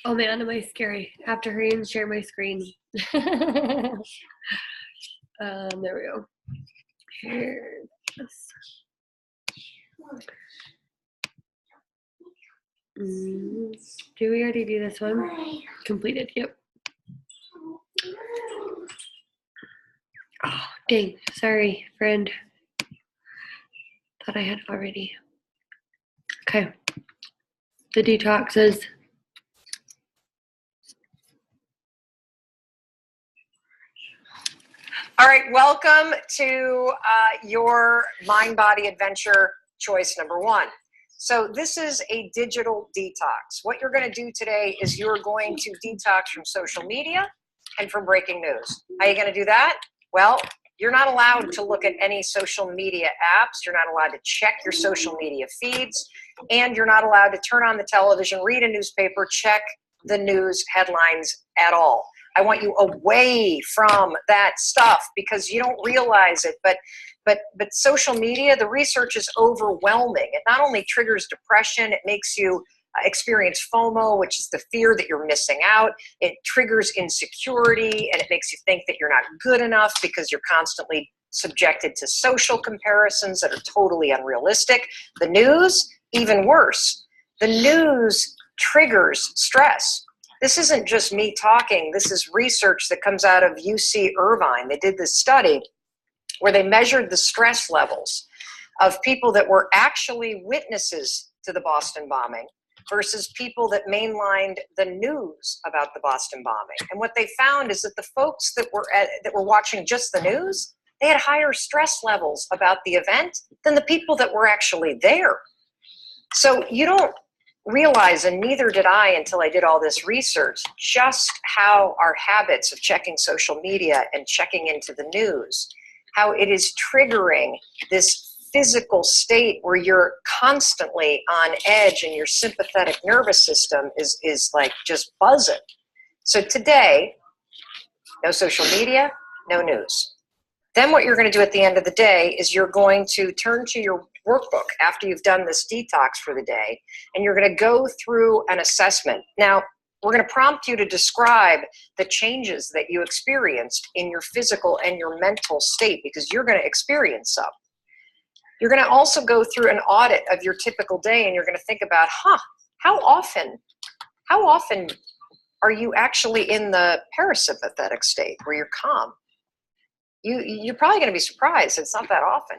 Oh man, am I scary? I have to hurry and share my screen. There we go. Here. Do we already do this one? Completed, yep. Oh, dang. Sorry, friend. Thought I had already. Okay. The detoxes. All right, welcome to your mind-body adventure choice number 1. So this is a digital detox. What you're going to do today is you're going to detox from social media and from breaking news. How are you going to do that? Well, you're not allowed to look at any social media apps. You're not allowed to check your social media feeds. And you're not allowed to turn on the television, read a newspaper, check the news headlines at all. I want you away from that stuff because you don't realize it. But social media, the research is overwhelming. It not only triggers depression, it makes you experience FOMO, which is the fear that you're missing out. It triggers insecurity, and it makes you think that you're not good enough because you're constantly subjected to social comparisons that are totally unrealistic. The news, even worse. The news triggers stress. This isn't just me talking. This is research that comes out of UC Irvine. They did this study where they measured the stress levels of people that were actually witnesses to the Boston bombing versus people that mainlined the news about the Boston bombing. And what they found is that the folks that were watching just the news, they had higher stress levels about the event than the people that were actually there. So you don't realize, and neither did I until I did all this research, just how our habits of checking social media and checking into the news, how it is triggering this physical state where you're constantly on edge and your sympathetic nervous system is like just buzzing. So today, no social media, no news. Then what you're going to do at the end of the day is you're going to turn to your workbook after you've done this detox for the day, and you're going to go through an assessment. Now, we're going to prompt you to describe the changes that you experienced in your physical and your mental state, because you're going to experience some. You're going to also go through an audit of your typical day, and you're going to think about, how often are you actually in the parasympathetic state where you're calm? You're probably going to be surprised. It's not that often.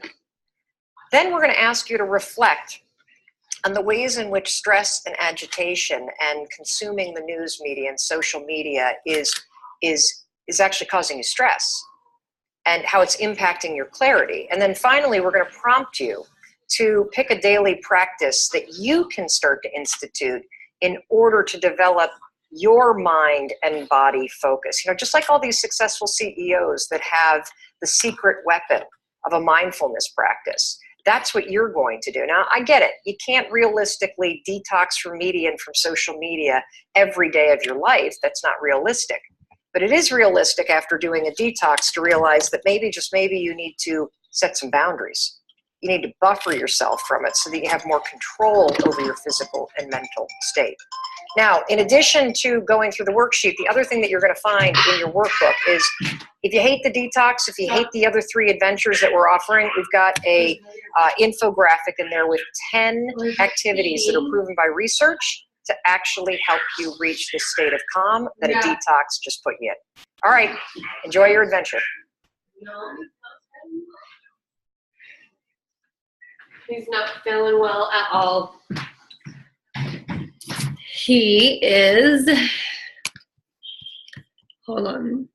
Then we're going to ask you to reflect on the ways in which stress and agitation and consuming the news media and social media is actually causing you stress, and how it's impacting your clarity. And then finally, we're going to prompt you to pick a daily practice that you can start to institute in order to develop your mind and body focus. You know, just like all these successful CEOs that have the secret weapon of a mindfulness practice. That's what you're going to do. Now, I get it. You can't realistically detox from media and from social media every day of your life. That's not realistic. But it is realistic after doing a detox to realize that maybe, just maybe, you need to set some boundaries. You need to buffer yourself from it so that you have more control over your physical and mental state. Now, in addition to going through the worksheet, the other thing that you're going to find in your workbook is, if you hate the detox, if you hate the other 3 adventures that we're offering, we've got a infographic in there with 10 activities that are proven by research to actually help you reach the state of calm that a detox just put you in. All right, enjoy your adventure. He's not feeling well at all. He is, hold on.